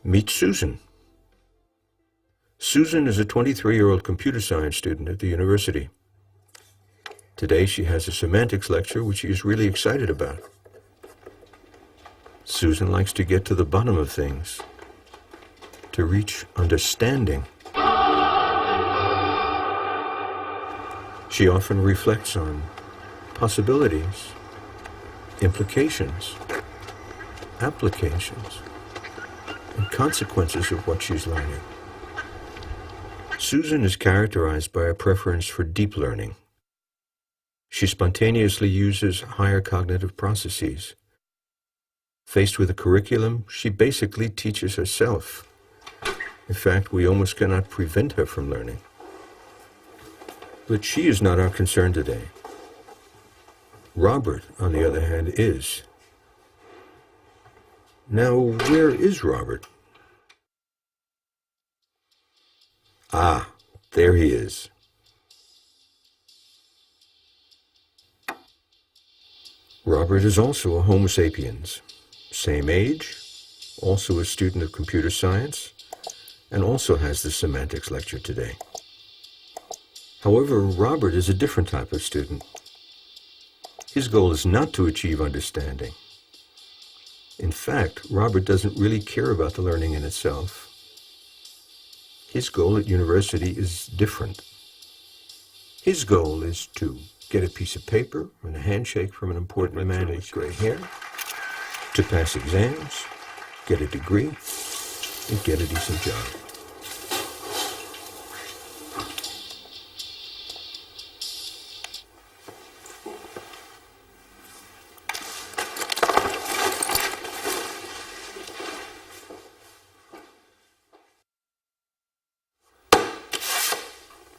Meet Susan. Susan is a 23-year-old computer science student at the university. Today she has a semantics lecture which she is really excited about. Susan likes to get to the bottom of things, to reach understanding. She often reflects on possibilities, implications, applications, and consequences of what she's learning. Susan is characterized by a preference for deep learning. She spontaneously uses higher cognitive processes. Faced with a curriculum, she basically teaches herself. In fact, we almost cannot prevent her from learning. But she is not our concern today. Robert, on the other hand, is. Now, where is Robert? Ah, there he is. Robert is also a Homo sapiens, same age, also a student of computer science, and also has the semantics lecture today. However, Robert is a different type of student. His goal is not to achieve understanding. In fact, Robert doesn't really care about the learning in itself. His goal at university is different. His goal is to get a piece of paper and a handshake from an important man with gray hair, to pass exams, get a degree, and get a decent job.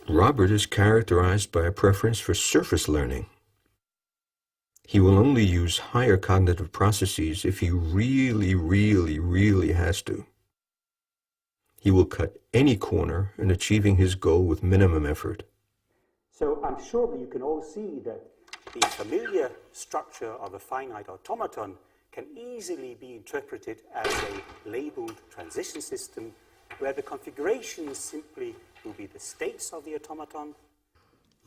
Robert is characterized by a preference for surface learning. He will only use higher cognitive processes if he really has to. He will cut any corner in achieving his goal with minimum effort. So I'm sure that you can all see that the familiar structure of a finite automaton can easily be interpreted as a labeled transition system where the configurations simply will be the states of the automaton.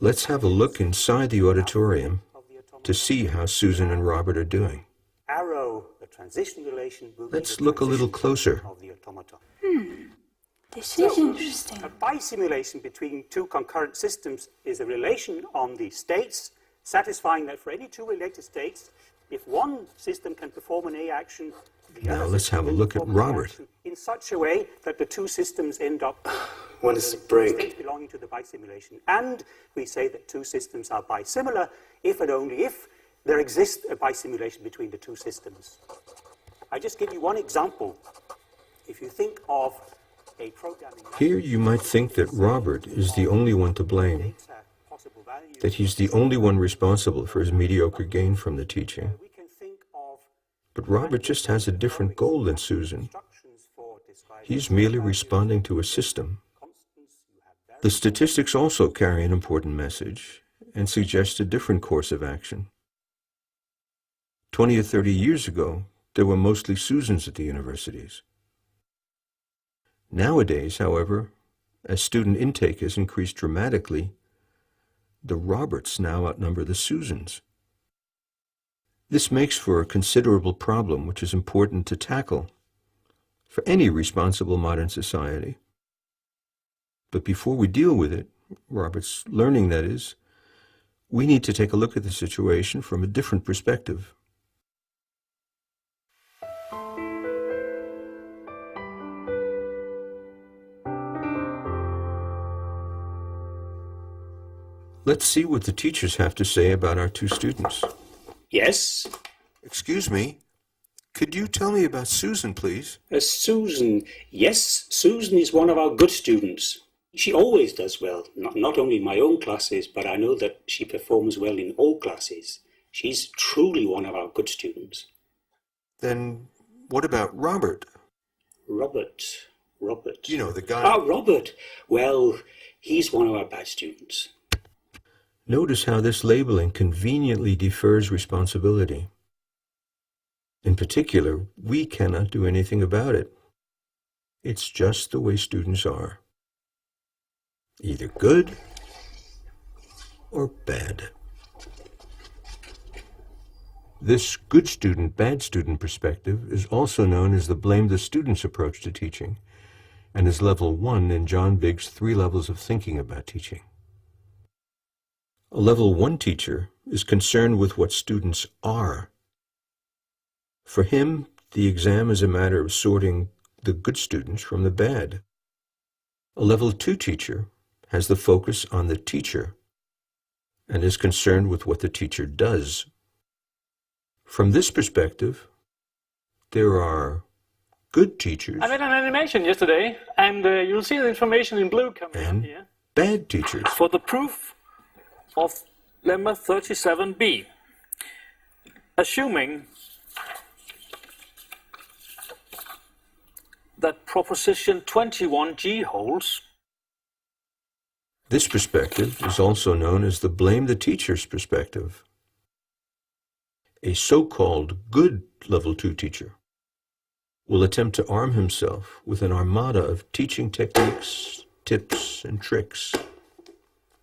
Let's have a look inside the auditorium to see how Susan and Robert are doing. Arrow, the transition relation, will Let's be the look a little closer. of the automaton. This is interesting. A bisimulation between two concurrent systems is a relation on the states, satisfying that for any two related states, if one system can perform an A action, the Now other let's system have a can look at perform an A Robert. action in such a way that the two systems end up When is the states break? belonging to the bisimulation. And we say that two systems are bisimilar if and only if there exists a bisimulation between the two systems. I just give you one example. If you think of a programming Here you might think that Robert is the only one to blame, possible values, that he's the only one responsible for his mediocre gain from the teaching. we can think of But Robert just has a different goal than Susan. instructions for describing He's merely responding to a system. constants. You have The statistics also carry an important message and suggest a different course of action. 20 or 30 years ago, there were mostly Susans at the universities. Nowadays, however, as student intake has increased dramatically, the Roberts now outnumber the Susans. This makes for a considerable problem which is important to tackle for any responsible modern society. But before we deal with it, Robert's learning that is, we need to take a look at the situation from a different perspective. Let's see what the teachers have to say about our two students. Yes, Excuse me, could you tell me about Susan, please? Susan. Yes, Susan is one of our good students. She always does well, not only in my own classes, but I know that she performs well in all classes. She's truly one of our good students. Then what about Robert? Robert. You know, the guy. Ah, Robert. Well, he's one of our bad students. Notice how this labeling conveniently defers responsibility. In particular, we cannot do anything about it. It's just the way students are. Either good or bad. This good student, bad student perspective is also known as the blame the students approach to teaching, and is level 1 in John Biggs' 3 levels of thinking about teaching. A level 1 teacher is concerned with what students are. For him, the exam is a matter of sorting the good students from the bad. A level 2 teacher has the focus on the teacher and is concerned with what the teacher does. From this perspective, there are good teachers I made an animation yesterday, and you'll see the information in blue coming up and here. bad teachers. For the proof of lemma 37b, assuming that proposition 21g holds. This perspective is also known as the blame the teacher's perspective. A so-called good level 2 teacher will attempt to arm himself with an armada of teaching techniques, tips, and tricks.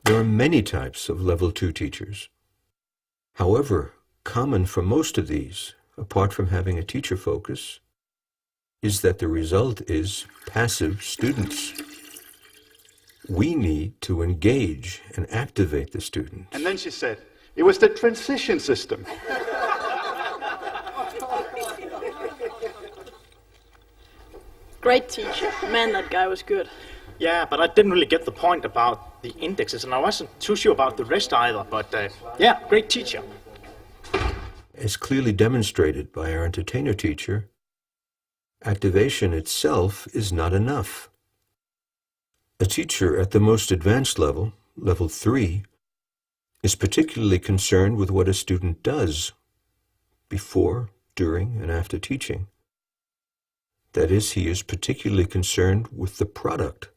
There are many types of level 2 teachers. However, common for most of these, apart from having a teacher focus, is that the result is passive students. We need to engage and activate the students. And then she said, it was the transition system. Great teacher. Man, that guy was good. Yeah, but I didn't really get the point about the indexes, and I wasn't too sure about the rest either, but yeah, great teacher. As clearly demonstrated by our entertainer teacher, activation itself is not enough. A teacher at the most advanced level, level 3, is particularly concerned with what a student does before, during, and after teaching. That is, he is particularly concerned with the product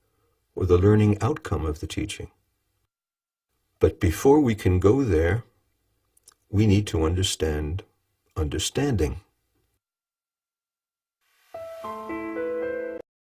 or the learning outcome of the teaching. But before we can go there, we need to understand understanding.